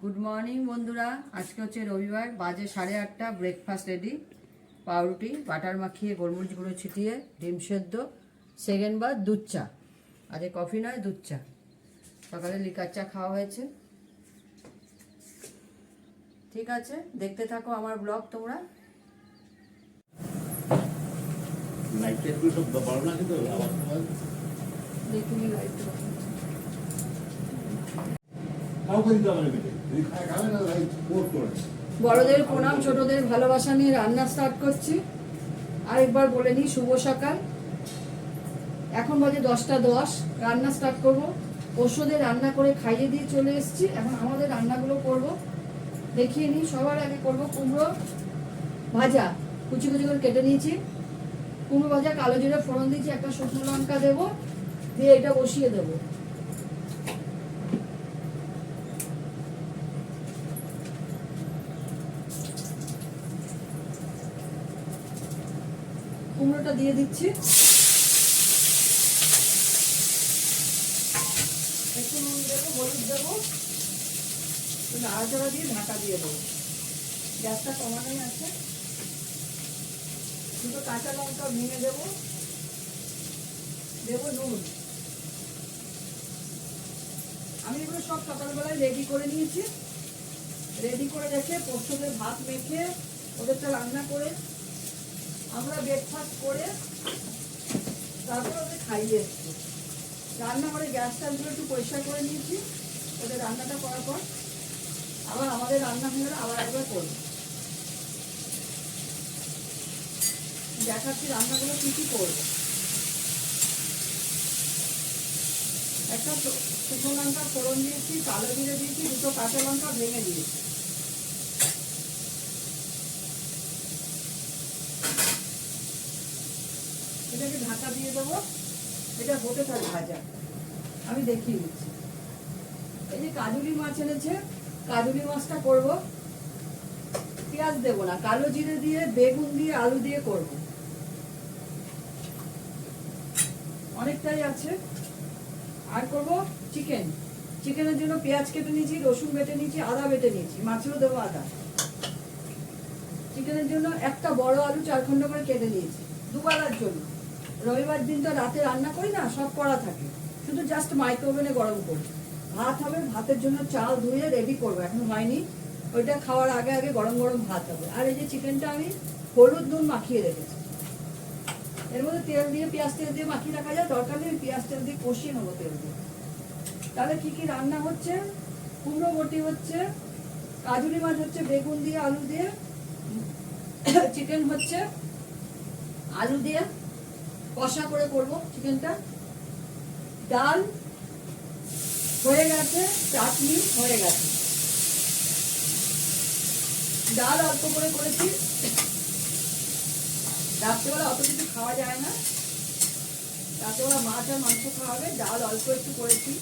Good morning বন্ধুরা, আজকে হচ্ছে রবিবার, বাজে 8:30। Breakfast ready. পাউরুটি বাটার মাখিয়ে গোলমরিচ গুঁড়ো ছিটিয়ে ডিম সেদ্ধ, সেকেন্ড বার দুধ চা। আজকে কফি নয়, দুধ চা। সকালে লিকার চা খাওয়া হয়েছে। ঠিক আছে, দেখতে থাকো আমার ব্লগ তোমরা। দেখিনি লাইট। বড়দের প্রণাম, ছোটদের ভালোবাসা নিয়ে রান্না স্টার্ট করছি। আরেকবার বলে নিই, শুভ সকাল। এখন বাজে 10:10, রান্না স্টার্ট করব। পশুদের রান্না করে খাইয়ে দিয়ে চলে এসেছি, এখন আমাদের রান্নাগুলো করব। দেখিয়ে নিই, সবার আগে করব কুমড়ো ভাজা। কুচি কুচি করে কেটে নিয়েছি। কুমড়ো ভাজা, কালো জিরে ফোড়ন দিয়েছি, একটা শুকনো লঙ্কা দেবো, দিয়ে এটা বসিয়ে দেবো। কুমড়োটা দিয়ে দিচ্ছি, একটু নুন দেবো, হলুদ দেবো, নাড়াচাড়া দিয়ে ঢাকা দিয়ে দেবো। গ্যাসটা কমানোই আছে। দুটো কাঁচা লঙ্কা ভেঙে দেবো, দেবো নুন। আমি এগুলো সব সকালবেলায় রেডি করে নিয়েছি। রেডি করে রেখে পোস্তদের ভাত মেখে ওদেরটা রান্না করে আমরা ব্রেকফাস্ট করে তারপর ওদের খাইয়ে এসছি। রান্না করে গ্যাসটাগুলো একটু পরিষ্কার করে নিয়েছি। ওদের রান্নাটা করার পর আবার আমাদের রান্না হয়ে গেলে আবার একবার করবো। দেখাচ্ছি রান্নাগুলো কি কি করবো। একটা শুকনো লঙ্কা ফোড়ন দিয়েছি, কালো জিরে দিয়েছি, দুটো কাঁচা লঙ্কা ভেঙে দিয়েছি। এটাকে ঢাকা দিয়ে দেবো, এটা হতে থাক ভাজা। আমি দেখিয়ে দিচ্ছি। এই যে কাজুলি মাছ এনেছে, কাজুলি মাছটা করবো। পেঁয়াজ দেবো না, কালো জিরে দিয়ে, বেগুন দিয়ে, আলু দিয়ে করবো। অনেকটাই আছে। আর করবো চিকেন। চিকেনের জন্য পেঁয়াজ কেটে নিয়েছি, রসুন বেটে নিয়েছি, আদা বেটে নিয়েছি, মাছেও দেবো আদা। চিকেনের জন্য একটা বড় আলু 4 খন্ড করে কেটে নিয়েছি, দুবেলার জন্য। রবিবার দিন তো রাতে রান্না করি না, সব করা থাকে, শুধু জাস্ট মাইক্রোওভেনে গরম করি। ভাত হবে, ভাতের জন্য চাল ধুয়ে রেডি করবো, এখন হয়নি। ওইটা খাওয়ার আগে আগে গরম গরম ভাত হবে। আর এই যে চিকেনটা আমি হলুদ নুন মাখিয়ে রেখেছি। এর মধ্যে তেল দিয়ে, পেঁয়াজ তেল দিয়ে মাখিয়ে রাখা যায়, দরকার নেই পেঁয়াজ তেল দিয়ে কষিয়ে নেবো তেল দিয়ে। তাহলে কি কি রান্না হচ্ছে? কুমড়ো বটি হচ্ছে, কাজুলি মাছ হচ্ছে বেগুন দিয়ে, আলু দিয়ে, চিকেন হচ্ছে আলু দিয়ে কষা করে করবো চিকেনটা। ডাল হয়ে গেছে, চাটনি হয়ে গেছে। ডাল অল্প করে করেছি, রাত্রেবেলা অত কিছু খাওয়া যায় না, রাত্রেবেলা মাছ আর মাংস খাওয়া হবে। ডাল অল্প একটু করেছি,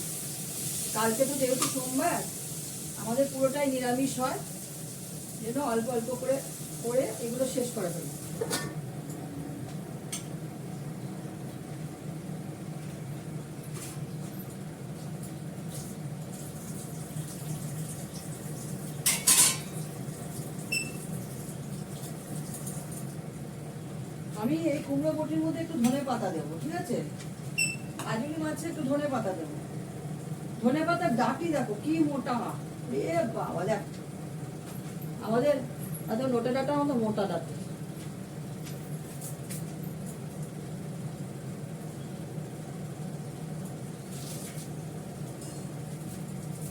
কালকে তো যেহেতু সোমবার আমাদের পুরোটাই নিরামিষ হয়, যেন অল্প অল্প করে করে এগুলো শেষ করে ফেলবো। আমি এই কুমড়ো বটির মধ্যে একটু ধনে পাতা দেবো, ঠিক আছে? কাজুলি মাছে একটু ধনে পাতা দেবো। ধনে পাতার ডাঁটি দেখো কি মোটা। এ বাবা, দেখ আমাদের এত লোটে ডাঁটা, মতো মোটা ডাঁটি।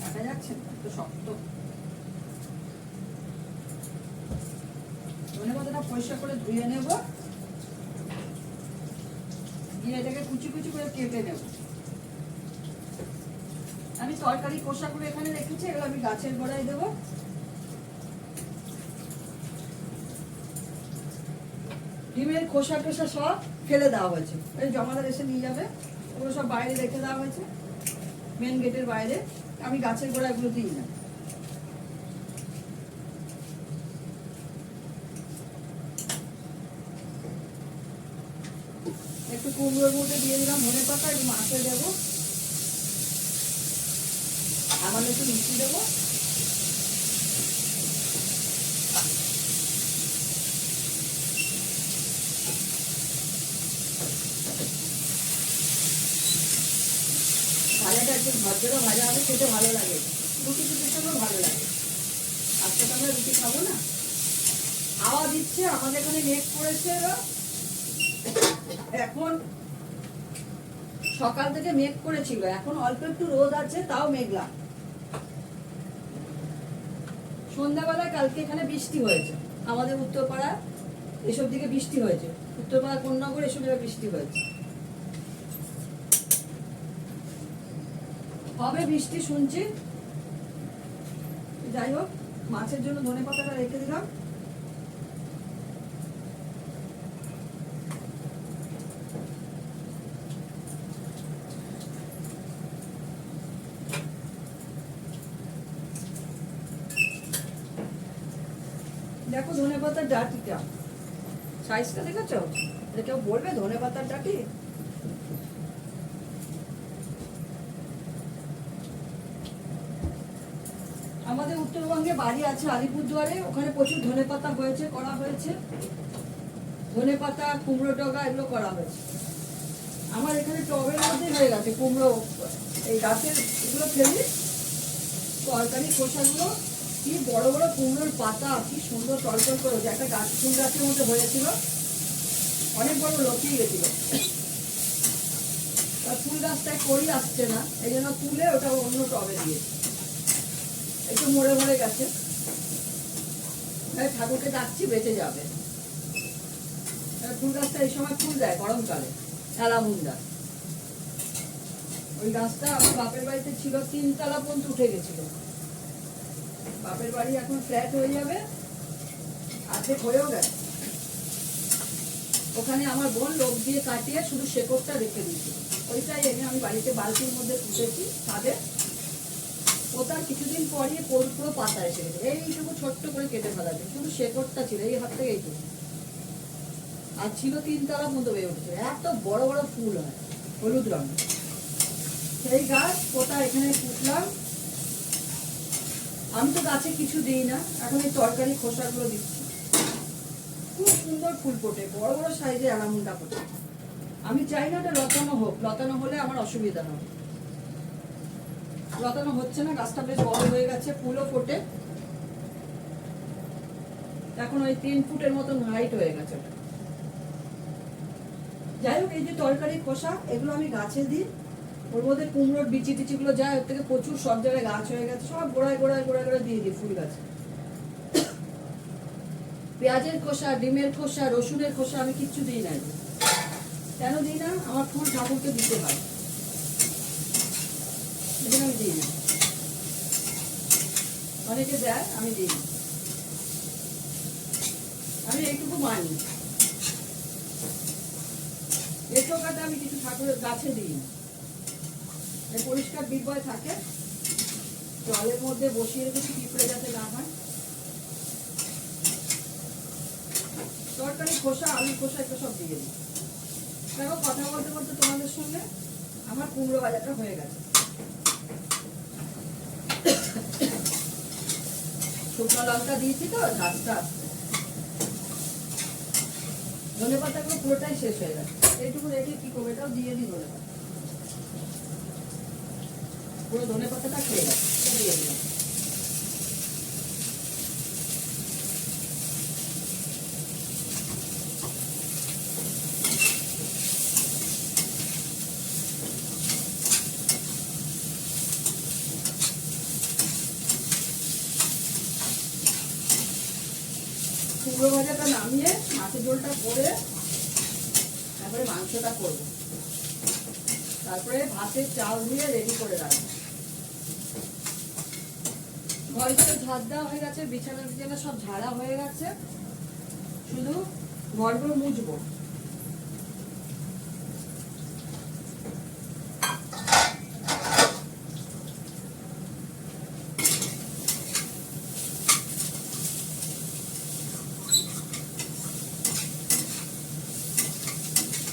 দেখা যাচ্ছে একটু শক্ত। ধনে পাতাটা পরিষ্কার করে ধুয়ে নেব, দিয়ে এটাকে কুচি কুচি করে কেটে নেব। আমি তরকারি কষাগুলো এখানে রেখেছি, এগুলো আমি গাছের গোড়ায় দেবো। ডিমের খোসা টোসা সব ফেলে দেওয়া হয়েছে, ওই জমাদার এসে নিয়ে যাবে। ওগুলো সব বাইরে রেখে দেওয়া হয়েছে, মেন গেটের বাইরে। আমি গাছের গোড়া এগুলো দিই না। একটু কুমড়োর মধ্যে দিয়ে দিলাম ধনে পাতা, একটু মাছে দেবো, আমার একটু মিষ্টি দেবো। একটু ঝরঝরে ভাজা হবে, খেতে ভালো লাগে, রুটি টুটির সঙ্গেও ভালো লাগে। আজকে তো আমরা রুটি খাবো না। হাওয়া দিচ্ছে, আমাদের এখানে মেঘ করেছে। এখন সকাল থেকে মেঘ করেছিল, এখন অল্প একটু রোদ আছে, তাও মেঘলা। সন্ধ্যাবেলায় কালকে এখানে বৃষ্টি হয়েছে, আমাদের উত্তরপাড়া এসব দিকে বৃষ্টি হয়েছে, উত্তরপাড়া কোন্নগর এসব জায়গায় বৃষ্টি হয়েছে। হবে বৃষ্টি শুনছি। যাই হোক, মাছের জন্য ধনেপাতাটা রেখে দিলাম। দেখো ধনেপাতার ডাঁটিটা সাইজটা দেখেছো? কেউ বলবে ধনেপাতার ডাঁটি? আমাদের উত্তরবঙ্গে বাড়ি আছে আলিপুরদুয়ারে, ওখানে প্রচুর ধনেপাতা হয়েছে, করা হয়েছে। ধনেপাতা, কুমড়ো ডগা এগুলো করা হয়েছে। আমার এখানে টবের মধ্যে হয়ে গেছে কুমড়ো, এই গাছের এগুলো ফেলি, তরকারি খোসাগুলো। কি বড় বড় কুমড়োর পাতা, কি সুন্দর টলটল করে, যে একটা গাছ ফুল গাছের মধ্যে হয়েছিল, অনেক বড় লতিয়ে গেছিল। ফুল গাছটায় করি আসছে না, এই জন্য তুলে ওটা অন্য টবে দিয়েছে, একটু মরে মরে গেছে। ঠাকুরকে ডাকছি বেঁচে যাবে। ফুল গাছটা এই সময় ফুল দেয় গরমকালে, অ্যালামুন্ডা। ওই গাছটা আমার বাপের বাড়িতে ছিল, 3 তলা পর্যন্ত উঠে গেছিল। বাপের বাড়ি এখন ফ্ল্যাট হয়ে যাবে, অর্ধেক হয়েও গেছে। ওখানে আমার বোন লোক দিয়ে কাটিয়ে শুধু শেকড়টা রেখে দিয়েছিল, ওইটাই এনে আমি বাড়িতে বালতির মধ্যে পুঁতেছি ছাদে। ওটার কিছুদিন পরই পুরো পাতা এসে গেছে, এইটুকু ছোট্ট করে কেটে ফেলা যায়, শুধু শেকড়টা ছিল এই হাত থেকে এইটুকু। আর ছিল 3 তলা পর্যন্ত হয়ে উঠেছে, এত বড় বড় ফুল হয় হলুদ রঙ। সেই গাছ ওটা এখানে পুঁতলাম। আমি তো গাছে কিছু দিই না, এখন এই তরকারি খোসাগুলো দিচ্ছি। খুব সুন্দর ফুল ফোটে, বড় বড় সাইজে অ্যালামুন্ডা ফোটে। আমি চাই না ওটা লতানো হোক, লতানো হলে আমার অসুবিধা হবে। লতানো হচ্ছে না, গাছটা বেশ বড় হয়ে গেছে, ফুলও ফোটে। এখন ওই 3 ফুটের মতন হাইট হয়ে গেছে। যাই হোক, এই যে তরকারি খোসা, এগুলো আমি গাছে দিই। ওর মধ্যে কুমড়োর বিচি টিচিগুলো যায়, ওর থেকে প্রচুর সব জায়গায় গাছ হয়ে গেছে, সব গোড়ায় গোড়ায় গোড়ায় গোড়ায় দিয়ে দিই ফুল গাছে। পেঁয়াজের খোসা, ডিমের খোসা, রসুনের খোসা আমি কিচ্ছু দিই না। কেন দিই না? আমার ফুল ঠাকুরকে দিতে হয়, আমি দিই না। অনেকে দেয়, আমি দিই না। আমি এইটুকু মানি, এর টোকাটা আমি কিছু ঠাকুরের গাছে দিই না। পরিষ্কার ডিব্বায় থাকে, জলের মধ্যে বসিয়ে রেখেছি, পিঁপড়ে যাতে না হয়। তরকারি খোসা, আলুর খোসা একটু সব দিয়ে দিই। দেখো, কথা বলতে বলতে তোমাদের সঙ্গে আমার কুমড়ো ভাজাটা হয়ে গেছে। শুকনো লঙ্কা দিয়েছি তো, ঝাঁজটা। ধনে পাতাগুলো পুরোটাই শেষ হয়ে গেছে, এইটুকু রেখে কি করবো, এটাও দিয়ে দিই। ধনে পাতা পুরো ধনে পাতাটা খেয়ে গেছে, দিয়ে দিলাম। কুমড়ো ভাজাটা নামিয়ে মাছের ঝোলটা করে তারপরে মাংসটা করব, তারপরে ভাতের চাল দিয়ে রেডি করে রাখবো। ঘরগুলো ঝাড় দেওয়া হয়ে গেছে, বিছানা বিছানা সব ঝাড়া হয়ে গেছে, শুধু ঘরগুলো মুছবো।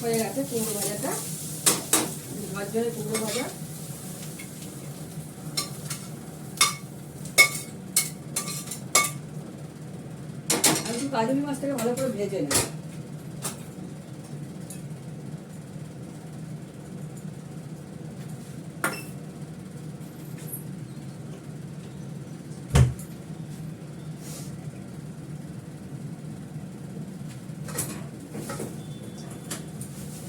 হয়ে গেছে কুমড়ো ভাজাটা, ঝরঝরে কুমড়ো ভাজা। আমি একটু কাজলি মাছটাকে ভালো করে ভেজে নেব।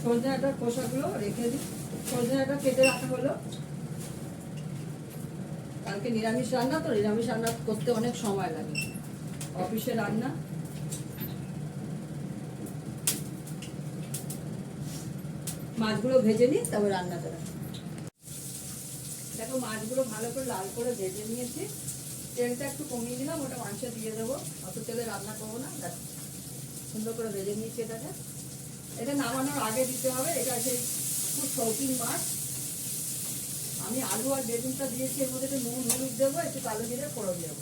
সজনে ডাঁটার খোসাগুলো রেখে দিই। সজনে ডাঁটা কেটে রাখা হলো। কালকে নিরামিষ রান্না, তো নিরামিষ রান্না করতে অনেক সময় লাগে, অফিসে রান্না। মাছগুলো ভেজে নিই, তবে রান্নাটা। দেখো মাছগুলো ভালো করে লাল করে ভেজে নিয়েছি। তেলটা একটু কমিয়ে দিলাম, ওটা মাংসে দিয়ে দেবো। অত তেলে রান্না করবো না। দেখো সুন্দর করে ভেজে নিয়েছি এটাকে। এটা নামানোর আগে দিতে হবে। এটা সেই খুব শৌখিন মাছ। আমি আলু আর বেগুনটা দিয়েছি, এর মধ্যে একটু নুন হলুদ দেবো, একটু কালো জিরে ফোড়ন দেবো।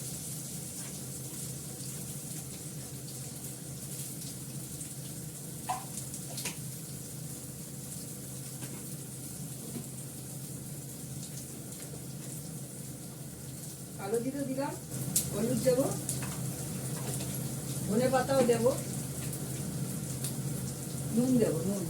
কালো জিরে দিলাম, হলুদ দেবো, ধনে পাতাও দেবো, নুন দেবো, নুন।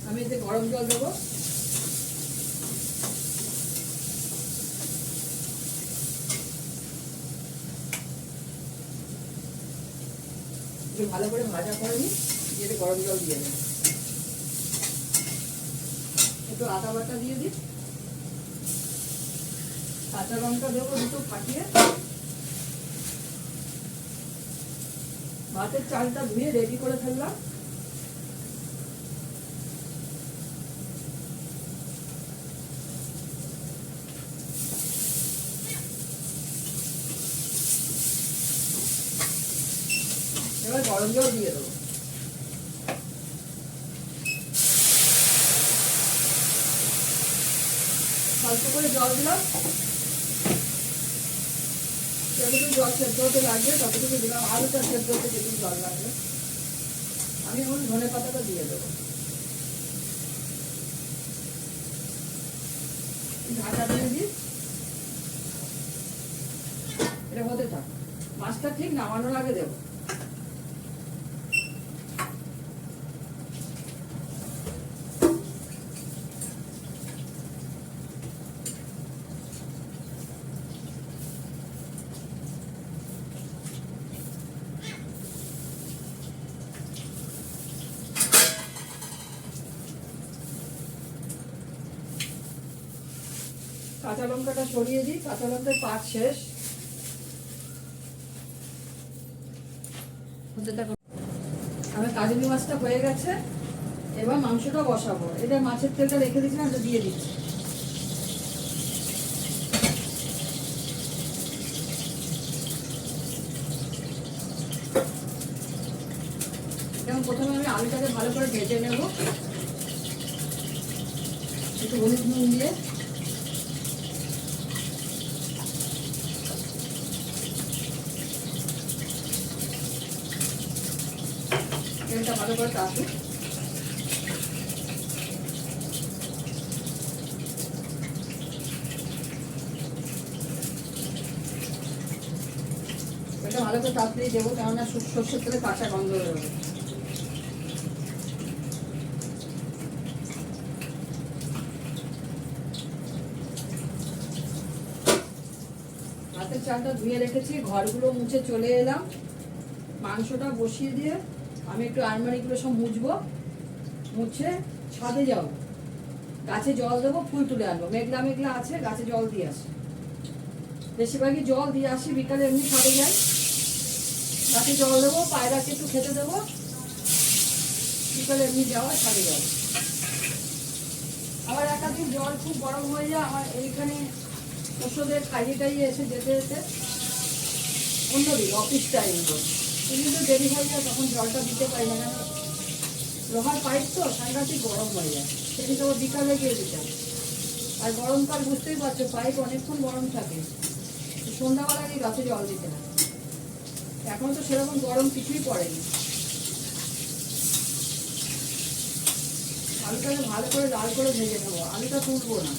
আমি এতে গরম জল দেবো। ভালো করে ভাজা করে নিই, দিয়ে গরম জল দিয়ে দেবো। একটু আদা বাটা দিয়ে দিই, কাঁচা লঙ্কা দেবো দুটো ফাটিয়ে। ভাতের চালটা ধুয়ে রেডি করে ফেললাম। এবার গরম জল দিয়ে দেবো। অল্প করে জল দিলাম, যতটুকু জল সেদ্ধ হতে লাগবে ততটুকু দিলাম। আলুটা সেদ্ধ হতে যেটুকু জল লাগবে। আমি এখন ধনে পাতাটা দিয়ে দেবো। ঢাকা দিয়ে দিই, এটা হতে থাক। মাছটা ঠিক নামানোর আগে দেবো। কাঁচা লঙ্কাটা সরিয়ে দিই, কাঁচা লঙ্কার পাক শেষ। আমার কাজলি মাছটা হয়ে গেছে, এবার মাংসটা বসাবো। এটা মাছের তেলটা রেখে দিয়েছিলাম, এটা দিয়ে দিচ্ছি। যেমন প্রথমে আমি আলুটাকে ভালো করে ভেজে নেব, একটু হলুদ নুন দিয়ে। তেলটা ভালো করে তাকুক। এটা ভালো করে তাড়াতাড়ি দেবো, কেননা সর্ষের তেলে কাঁচা গন্ধ বেরোবে। ভাতের চালটা ধুয়ে রেখেছি, ঘরগুলো মুছে চলে এলাম। মাংসটা বসিয়ে দিয়ে আমি একটু আলমারিগুলো সব মুছবো। মুছে ছাদে যাবো, গাছে জল দেবো, ফুল তুলে আনবো। মেঘলা মেঘলা আছে, গাছে জল দিয়ে আসি। বেশিরভাগই জল দিয়ে আসি, বিকালে এমনি ছাদে যাই, গাছে জল দেবো, পায়রাকে একটু খেতে দেবো, বিকালে এমনি যাওয়া, ছাদে যাবো। আবার একাধিক জল খুব গরম হয়ে যায় আমার এইখানে। ওষুধের খাইয়ে টাইয়ে এসে যেতে যেতে অন্যদিন অফিস টাইম কিন্তু দেরি হয়ে যায়, তখন জলটা দিতে পারি না। কেন লোহার পাইপ তো সাংঘাতিক গরম হয়ে যায়, সেদিন তো বিকালে গিয়ে দিতে হয়। আর গরমকাল বুঝতেই পারছো, পাইপ অনেকক্ষণ গরম থাকে, সন্ধ্যাবেলা গিয়ে গাছে জল দিতে হয়। এখন তো সেরকম গরম কিছুই পড়েনি। আলুটাকে ভালো করে লাল করে ভেজে নেবো, আলুটা তুলবো না।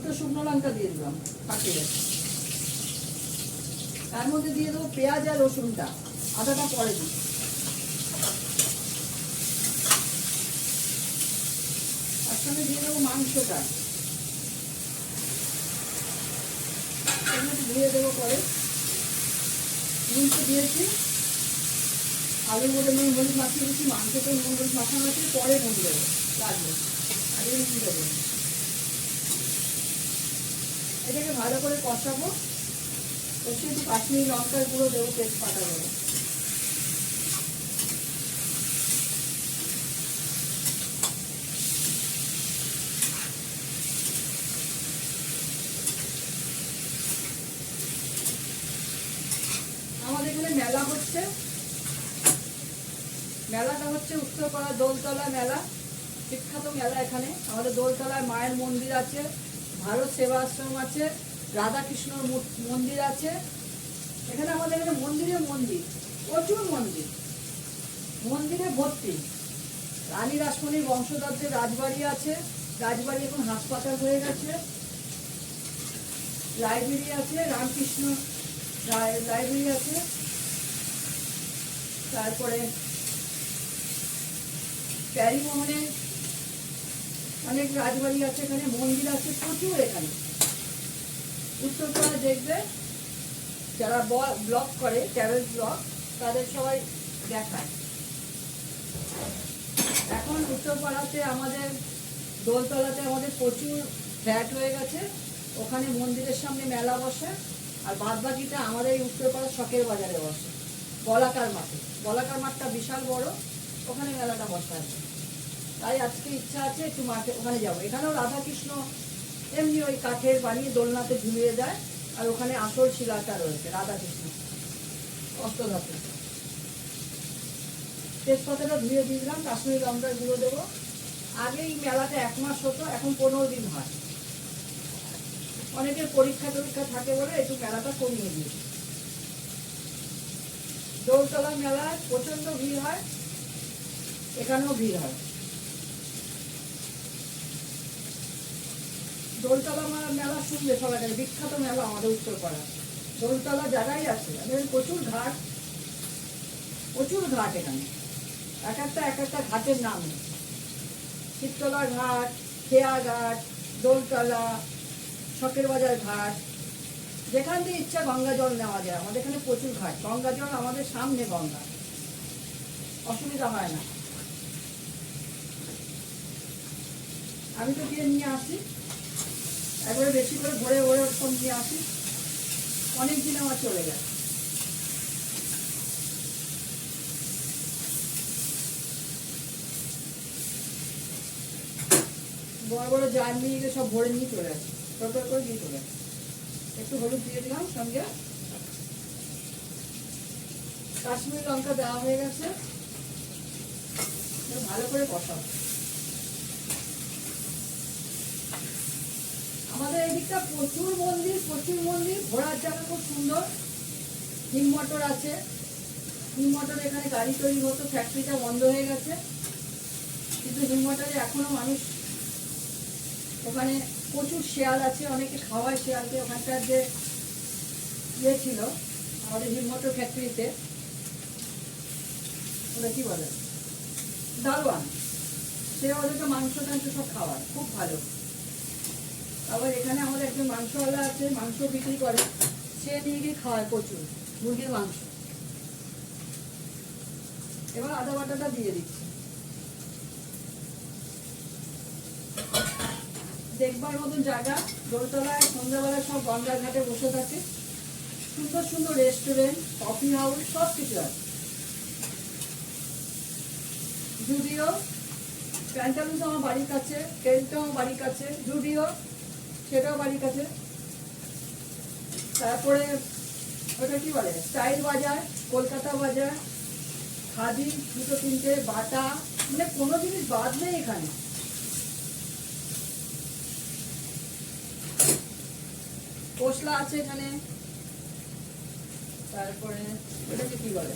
দুটো শুকনো লঙ্কা দিয়ে দিলাম ফাটিয়ে। তার মধ্যে দিয়ে দেবো পেঁয়াজ আর রসুনটা, আদাটা পরে দিই। তার সঙ্গে দিয়ে দেবো মাংসটা, ধুয়ে দেবো পরে। নুন তো দিয়েছি, আলুর মধ্যে নুন হলুদ মাখিয়ে দিচ্ছি, মাংসতে নুন হলুদ মাখানো আছে, পরে নুন দেবো লাগবে, আগে নুন দেবো। এটাকে ভালো করে কষাবো, কষিয়ে একটু কাশ্মীরি লঙ্কার গুঁড়ো দেবো, তেজপাতা দেবো। আমাদের এখানে মেলা হচ্ছে, মেলাটা হচ্ছে উত্তরপাড়া দোলতলা মেলা, বিখ্যাত মেলা। এখানে আমাদের দোলতলায় মায়ের মন্দির আছে, ভারত সেবা আশ্রম আছে, রাধাকৃষ্ণর মন্দির আছে। এখানে আমাদের এখানে মন্দিরে মন্দির, প্রচুর মন্দির, মন্দিরে ভর্তি। রানী রাসমণির বংশধরদের রাজবাড়ি আছে, রাজবাড়ি এখন হাসপাতাল হয়ে গেছে। লাইব্রেরি আছে, রামকৃষ্ণ লাইব্রেরি আছে। তারপরে প্যারিমোহনে অনেক রাজবাড়ি আছে, এখানে মন্দির আছে প্রচুর। এখানে উত্তরপাড়া দেখবে যারা ব্লগ করে, ট্রাভেল ব্লগ, তাদের সবাই দেখায়। এখন উত্তরপাড়াতে আমাদের দোলতলাতে আমাদের প্রচুর ফ্ল্যাট হয়ে গেছে, ওখানে মন্দিরের সামনে মেলা বসে। আর বাদ বাকিটা আমাদের এই উত্তরপাড়া শখের বাজারে বসে, বলাকার মাঠে। বলাকার মাঠটা বিশাল বড়, ওখানে মেলাটা বসে আছে। তাই আজকে ইচ্ছা আছে একটু মাঠে, ওখানে যাবো। এখানেও রাধাকৃষ্ণ এমনি ওই কাঠের বানিয়ে দোলনাতে ঝুলিয়ে দেয়, আর ওখানে আসল শিলাটা রয়েছে রাধাকৃষ্ণ অষ্টধাতু। তেজপাতাটা ধুয়ে দিয়ে দিলাম, কাশ্মীরি লঙ্কার গুঁড়ো দেবো। আগে এই মেলাটা 1 মাস হতো, এখন 15 দিন হয়। অনেকের পরীক্ষা টরীক্ষা থাকে বলে একটু মেলাটা কমিয়ে দিয়েছে। দোলতলা মেলায় প্রচন্ড ভিড় হয়, এখানেও ভিড় হয়। দোলতলা মেলা শুনবে সবাই, বিখ্যাত মেলা আমাদের উত্তরপাড়া। দোলতলা জায়গায় আছে, আমাদের প্রচুর ঘাট, প্রচুর ঘাট। এখানে এক একটা ঘাটের নাম, শিবতলা ঘাট, খেয়া ঘাট, দোলতলা, শখের বাজার ঘাট। যেখান থেকে ইচ্ছা গঙ্গা জল নেওয়া যায়। আমাদের এখানে প্রচুর ঘাট, গঙ্গা জল আমাদের সামনে, গঙ্গা, অসুবিধা হয় না। আমি তো গিয়ে নিয়ে আসি, একবারে বেশি করে ভরে ভরে ওরকম নিয়ে আসি, অনেকদিন আমার চলে যায়। বড় বড় জার নিয়ে গিয়ে সব ভরে নিয়ে চলে আসি, টোটো করে দিয়ে চলে আসি। একটু হলুদ দিয়ে দিলাম, সঙ্গে কাশ্মীরি লঙ্কা দেওয়া হয়ে গেছে। ভালো করে কষাও। আমাদের এদিকটা প্রচুর মন্দির, প্রচুর মন্দির, ঘোরার জায়গা খুব সুন্দর। হিম মটর আছে, হিম মটর এখানে গাড়ি তৈরি হতো, ফ্যাক্টরিটা বন্ধ হয়ে গেছে, কিন্তু হিম মটরে এখনো মানুষ, ওখানে প্রচুর শেয়াল আছে, অনেকে খাওয়ায় শেয়ালকে। ওখানকার যে ইয়ে ছিল আমাদের হিম মটর ফ্যাক্টরিতে, ওরা কি বলে, দারোয়ান, সে ওদেরকে মাংস টাংস সব খাওয়ায়, খুব ভালো। আবার এখানে আমাদের একজন মাংসওয়ালা আছে, মাংস বিক্রি করে, সে নিয়ে গিয়ে খাওয়ায় প্রচুর মুরগির মাংস। এবার আদা বাটাটা দিয়ে দিচ্ছি। দেখবার মতন জায়গা, দোলতলায় সন্ধ্যাবেলায় সব গঙ্গার ঘাটে বসে থাকে, সুন্দর সুন্দর রেস্টুরেন্ট, কফি হাউস, সব কিছু আছে। জুডিও, প্যান্টালুন্স আমার বাড়ির কাছে, টেন্টও আমার বাড়ির কাছে, জুডিও সেটাও বাড়ির কাছে। তারপরে ওটা কি বলে, স্টাইল বাজার, কলকাতা বাজার, খাদি, দুটো তিনটে, বাটা, মানে কোনো জিনিস বাদ নেই এখানে। কসলা আছে এখানে। তারপরে ওটাকে কি বলে,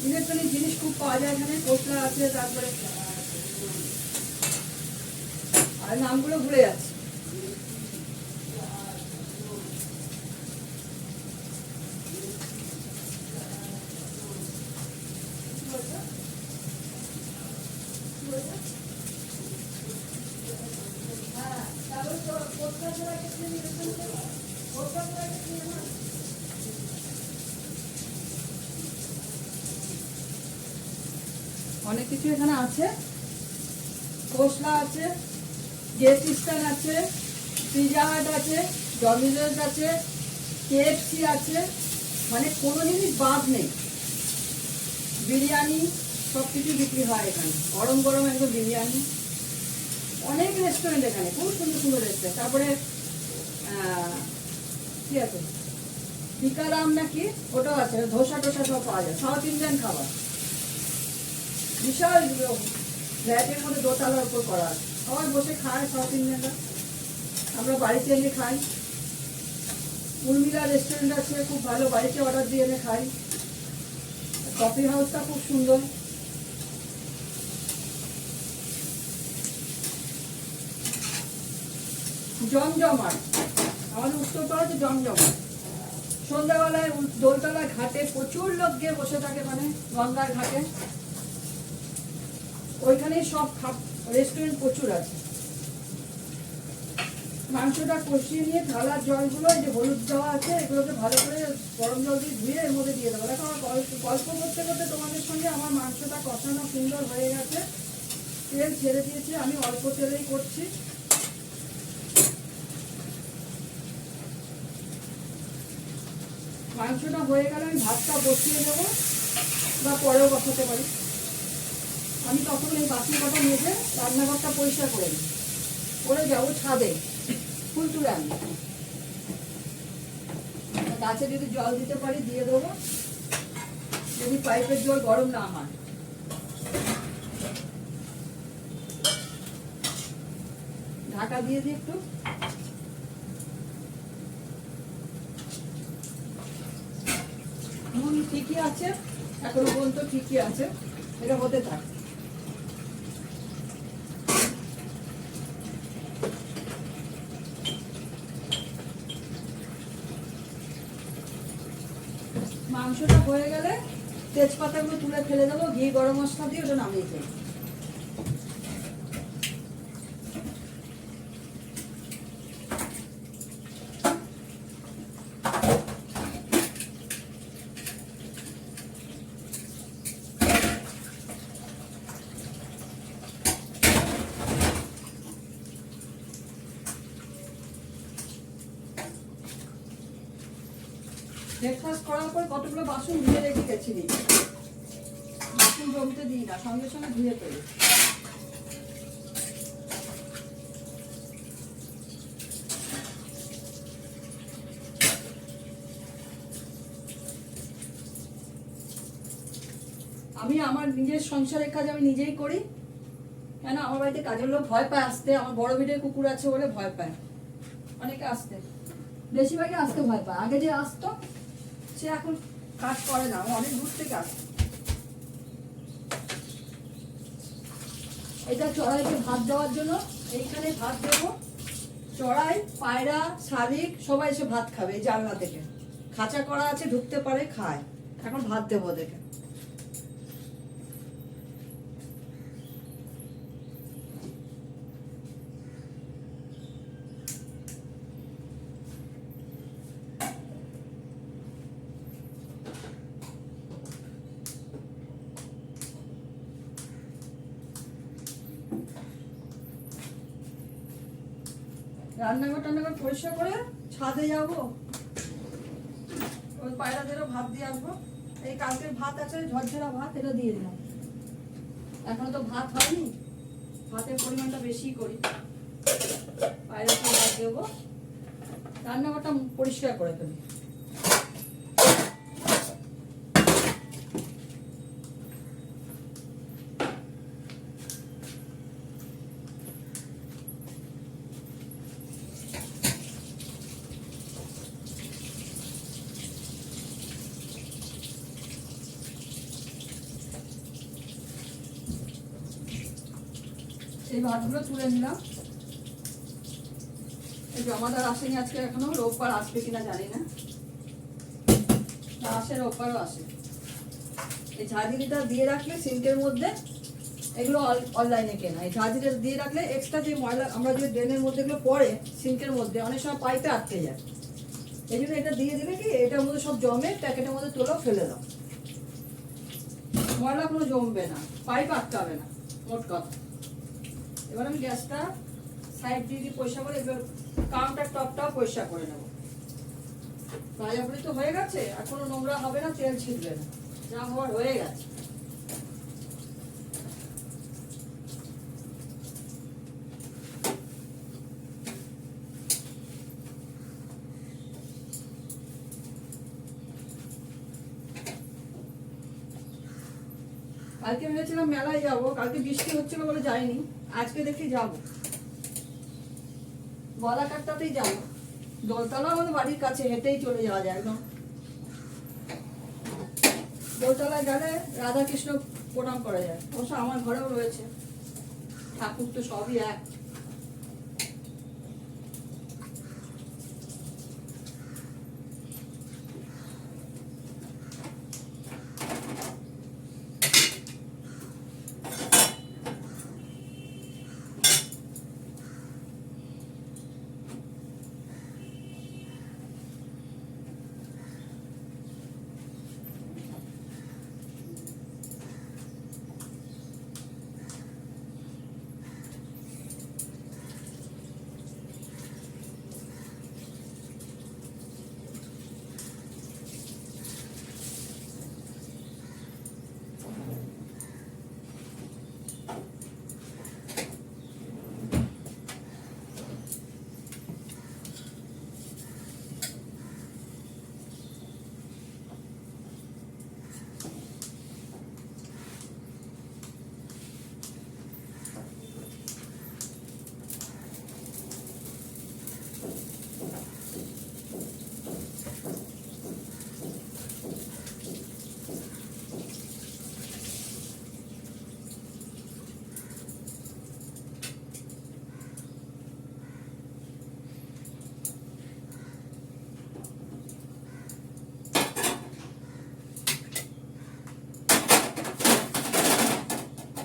ইলেকট্রনিক জিনিস খুব পাওয়া যায় এখানে, কসলা আছে। তারপরে আর নামগুলো ভুলে যাচ্ছে। অনেক কিছু এখানে আছে, খোসলা আছে, গেট স্ট্যান্ড আছে, পিজা হাট আছে, ডমিনোজ আছে, KFC আছে, মানে কোনো জিনিস বাদ নেই। বিরিয়ানি সব কিছু বিক্রি হয় এখানে, গরম গরম একদম বিরিয়ানি। অনেক রেস্টুরেন্ট এখানে, খুব সুন্দর সুন্দর রেস্টুরেন্ট। তারপরে কি আছে, টিকারাম নাকি ওটাও আছে, ধোসা টোসা সব পাওয়া যায়, সাউথ ইন্ডিয়ান খাবার। বিশাল ফ্ল্যাটের মধ্যে দোতলার উপর করা আছে, সবাই বসে খায় সাউথ ইন্ডিয়ানরা, আমরা বাড়িতে এনে খাই। উর্মিলা রেস্টুরেন্ট আছে, খুব ভালো, বাড়িতে অর্ডার দিয়ে এনে খাই। কফি হাউসটা খুব সুন্দর। জমজমাট, আমাদের উত্তরপাড়াতে জমজমাট। সন্ধ্যাবেলায় দোলতলায় ঘাটে প্রচুর লোক গিয়ে বসে থাকে, মানে গঙ্গার ঘাটে, ওইখানে সব রেস্টুরেন্ট প্রচুর আছে। মাংসটা কষিয়ে নিয়ে থালার জলগুলো, এই যে হলুদ দেওয়া আছে, এগুলোকে ভালো করে গরম জল দিয়ে ধুয়ে এর মধ্যে দিয়ে দেবো। দেখো আমার গল্প করতে করতে তোমাদের সঙ্গে আমার মাংসটা কষানো সুন্দর হয়ে গেছে, তেল ছেড়ে দিয়েছি, আমি অল্প তেলেই করছি। মাংসটা হয়ে গেলে আমি ভাতটা বসিয়ে দেবো, বা পরেও বসাতে পারি। আমি তখন এই বাসন কটা মেজে রান্নাঘরটা পরিষ্কার করে নিই, করে যাবো ছাদে ফুল তুলে আনি। গাছে যদি জল দিতে পারি দিয়ে দেবো, যদি পাইপের জল গরম না হয়। ঢাকা দিয়ে দিই একটু। নুন ঠিকই আছে, এখনো পর্যন্ত ঠিকই আছে, এটা হতে থাকে। মাংসটা হয়ে গেলে তেজপাতাগুলো তুলে ফেলে দেবো, ঘি গরম মশলা দিয়ে ওটা নামিয়ে দেবো। ব্রেকফাস্ট করার পর কতগুলো বাসন ধুয়ে রেখে গেছি, বাসন জমতে দিই না, সঙ্গে সঙ্গে ধুয়ে ফেলি। আমি আমার নিজের সংসারের কাজ আমি নিজেই করি, কেন আমার বাড়িতে কাজের লোক ভয় পায় আসতে। আমার বড় ভিড়ের কুকুর আছে বলে ভয় পায় অনেকে আসতে, বেশিরভাগই আসতে ভয় পায়। আগে যে আসতো সে এখন কাজ করে না, অনেক দূর থেকে আসে। এটা চড়াইকে ভাত দেওয়ার জন্য, এইখানে ভাত দেবো। চড়াই, পায়রা, শালিক সবাই এসে ভাত খাবে এই জানলা থেকে, খাঁচা করা আছে, ঢুকতে পারে, খায়। এখন ভাত দেবো দেখে। রান্নাঘর পরিষ্কার করে ছাদে যাবো, ওই পায়রাদেরও ভাত দিয়ে আসবো। এই কালকের ভাত আছে, ঝরঝরা ভাত, এটা দিয়ে দিলাম। এখনো তো ভাত হয়নি, ভাতের পরিমাণটা বেশি করি। পায়রাকে ভাত দেবো, রান্নাঘরটা পরিষ্কার করে ফেলি। এই ভাতগুলো তুলে নিলাম। জমাদার আসেনি আজকে এখনো, রোববার আসবে কিনা জানি না। আসে, রোববারও আসে। এই ঝাঁঝরিটা দিয়ে রাখলে সিঙ্কের মধ্যে, এগুলো অনলাইনে কেনা, এই ঝাঁঝরিটা দিয়ে রাখলে এক্সট্রা যে ময়লা আমরা যে ড্রেনের মধ্যে এগুলো পড়ে সিঙ্কের মধ্যে অনেক সময় পাইপে আটকে যায়। এই জন্য এটা দিয়ে দিলে কি এটার মধ্যে সব জমে, প্যাকেটের মধ্যে তোলো, ফেলে দাও, ময়লা কোনো জমবে না, পাইপ আটকাবে না, মোট কথা। এবার আমি গ্যাসটা সাইড দিয়ে পরিষ্কার করে এবার কাউন্টার টপটাও পরিষ্কার করে নেবো। ভাজাভুজি তো হয়ে গেছে, আর কোনো নোংরা হবে না, তেল ছিটবে না, যা হওয়ার হয়ে গেছে। কালকে ভেবেছিলাম মেলায় যাবো, কালকে বৃষ্টি হচ্ছিল বলে যাইনি, আজকে দেখি যাবো, গলাকাটটাতেই যাবো। দোলতলা আমাদের বাড়ির কাছে, হেঁটেই চলে যাওয়া যায় একদম। দোলতলায় গেলে রাধাকৃষ্ণ প্রণাম করা যায়, অবশ্য আমার ঘরেও রয়েছে, ঠাকুর তো সবই এক।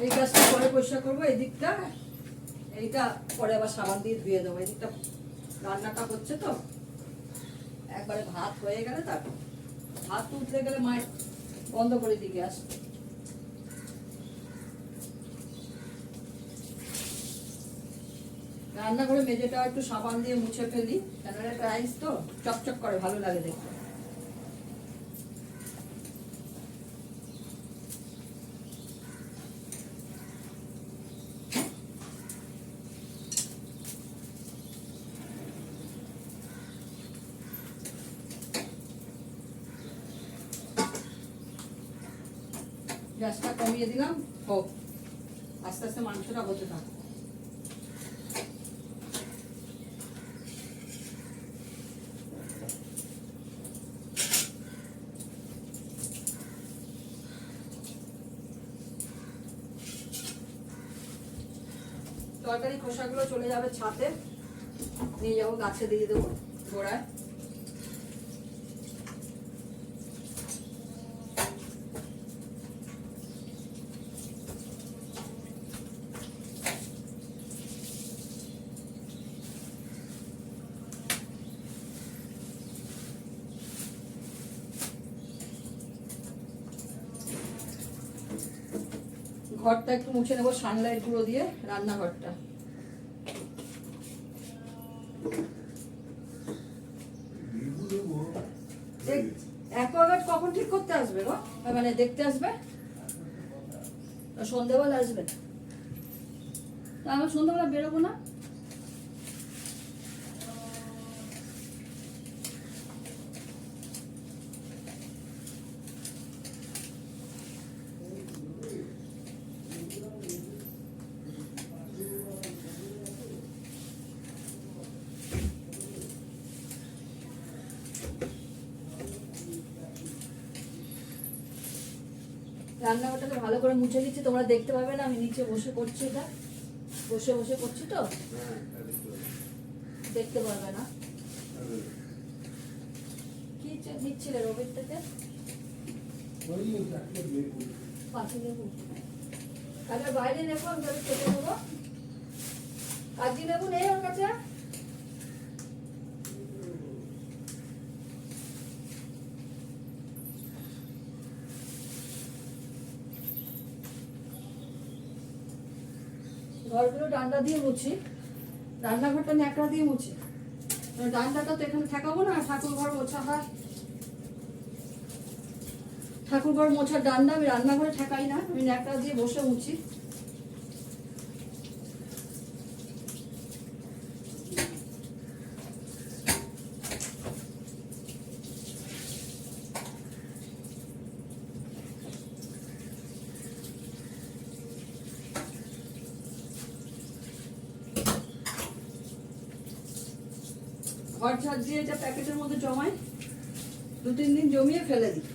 এই গাছটা পরে পরিষ্কার করবো, এই দিকটা, এইটা পরে আবার সাবান দিয়ে ধুয়ে দেবো। এই দিকটা রান্নাটা হচ্ছে তো, একবারে ভাত হয়ে গেলে তারপর ভাত উঠলে গেলে মায়ের বন্ধ করে দিকে আসবে। রান্নাঘরে মেঝেটা একটু সাবান দিয়ে মুছে ফেলি, কেন টাইলস তো চকচক করে, ভালো লাগে দেখতে। গ্যাসটা কমিয়ে দিলাম, হোক, আস্তে আস্তে মাংসটা হতে থাকবে। তরকারি খোসাগুলো চলে যাবে ছাদে, নিয়ে যাবো, গাছে দিয়ে দেবো গোড়ায়। ঘরটা একটু মুছে নেবো সানলাইট গুঁড়ো দিয়ে, রান্নাঘরটা। অ্যাকোয়াগার্ড কখন ঠিক করতে আসবে গো, মানে দেখতে আসবে? সন্ধ্যাবেলা আসবে? আমরা সন্ধ্যাবেলা বেরোবো না? রান্নাঘরটাকে ভালো করে মুছে দিচ্ছি, তোমরা দেখতে পাবে না, আমি নিচে বসে করছি, এটা বসে বসে করছি তো। দেখতে পারবে না। কি নিচ্ছিলে রবির থেকে? পাতি লেবু। তাহলে বাইরে নেবো, আমি তাহলে কেটে নেবো। কাজি লেবু নেই ওর কাছে? ঘরগুলো ডান্ডা দিয়ে মুছি, রান্নাঘরটা ন্যাকড়া দিয়ে মুছি। ডান্ডাটা তো এখানে ঠেকাবো না, ঠাকুর ঘর মোছা হয়। ঠাকুর ঘর মোছার ডান্ডা আমি রান্নাঘরে ঠেকাই না, আমি ন্যাকড়া দিয়ে বসে মুছি। ঘর ঝাড় দিয়ে যা প্যাকেটের মধ্যে জমাই, 2-3 দিন জমিয়ে ফেলে দিই।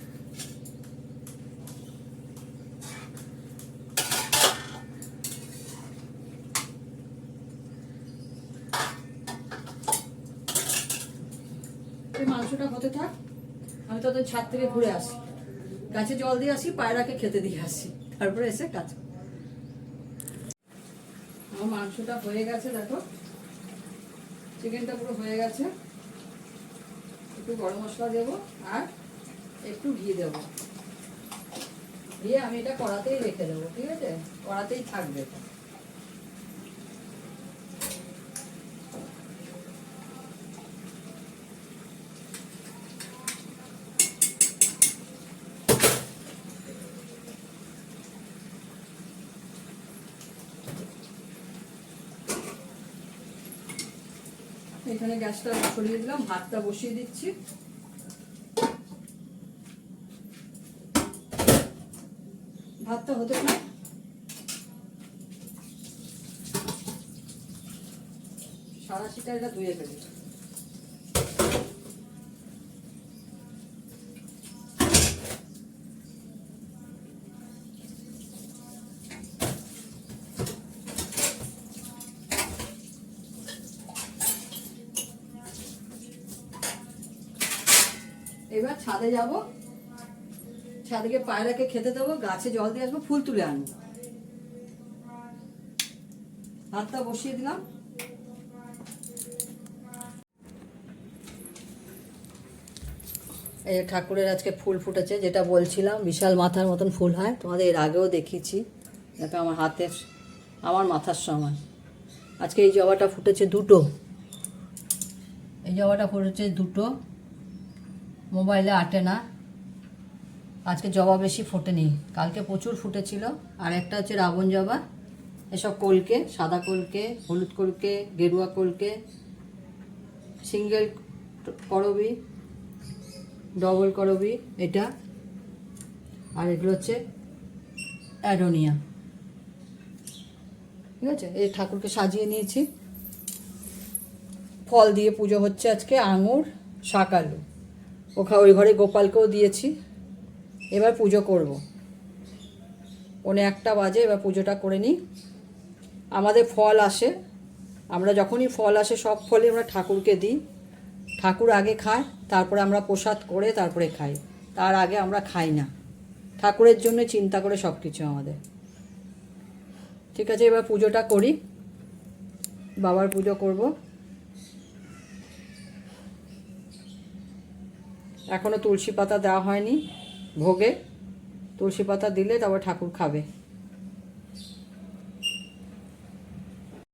মাংসটা হতে থাক, আমি তো ছাদ থেকে ঘুরে আসি, গাছে জল দিয়ে আসি, পায়রাকে খেতে দিয়ে আসি, তারপরে এসে কাজ। আমার মাংসটা হয়ে গেছে, দেখো চিকেনটা পুরো হয়ে গেছে। একটু গরম মশলা দেবো আর একটু ঘি দেবো, দিয়ে আমি এটা কড়াতেই রেখে দেবো। ঠিক আছে, কড়াতেই থাকবে। এখানে গ্যাসটা সরিয়ে দিলাম, ভাতটা বসিয়ে দিচ্ছি। ভাতটা হতে থাক। সারাশিটা এটা ধুয়ে ফেলি। এবার ছাদে যাব, ছাদে গিয়ে পায়রাকে খেতে দেবো, গাছে জল দিয়ে আসবো, ফুল তুলে আনবো। ভাতটা বসিয়ে দিলাম। এই ঠাকুরের আজকে ফুল ফুটেছে, যেটা বলছিলাম বিশাল মাথার মতন ফুল হয়, তোমাদের এর আগেও দেখিয়েছি। দেখো আমার হাতের, আমার মাথার সমান। আজকে এই জবাটা ফুটেছে দুটো, এই জবাটা ফুটেছে দুটো, মোবাইলে আটে না। আজকে জবা বেশি ফোটেনি, কালকে প্রচুর ফুটেছিল। আর একটা হচ্ছে রাবণ জবা। এসব কলকে, সাদা কলকে, হলুদ কলকে, গেরুয়া কলকে, সিঙ্গেল করবি, ডবল করবি এটা, আর এগুলো হচ্ছে অ্যাডোনিয়া। ঠিক আছে, এই ঠাকুরকে সাজিয়ে নিয়েছি। ফল দিয়ে পুজো হচ্ছে আজকে, আঙুর, শাক আলু। ওই ঘরে গোপালকেও দিয়েছি। এবার পুজো করব, 1:45 বাজে। এবার পুজোটা করে নিই। আমাদের ফল আসে, আমরা যখনই ফল আসে সব ফলই আমরা ঠাকুরকে দিই। ঠাকুর আগে খায়, তারপরে আমরা প্রসাদ করে তারপরে খাই। তার আগে আমরা খাই না। ঠাকুরের জন্য চিন্তা করে সব কিছু আমাদের। ঠিক আছে, এবার পুজোটা করি, বাবার পুজো করব। এখনও তুলসী পাতা দেওয়া হয়নি ভোগে, তুলসী পাতা দিলে তারপর ঠাকুর খাবে।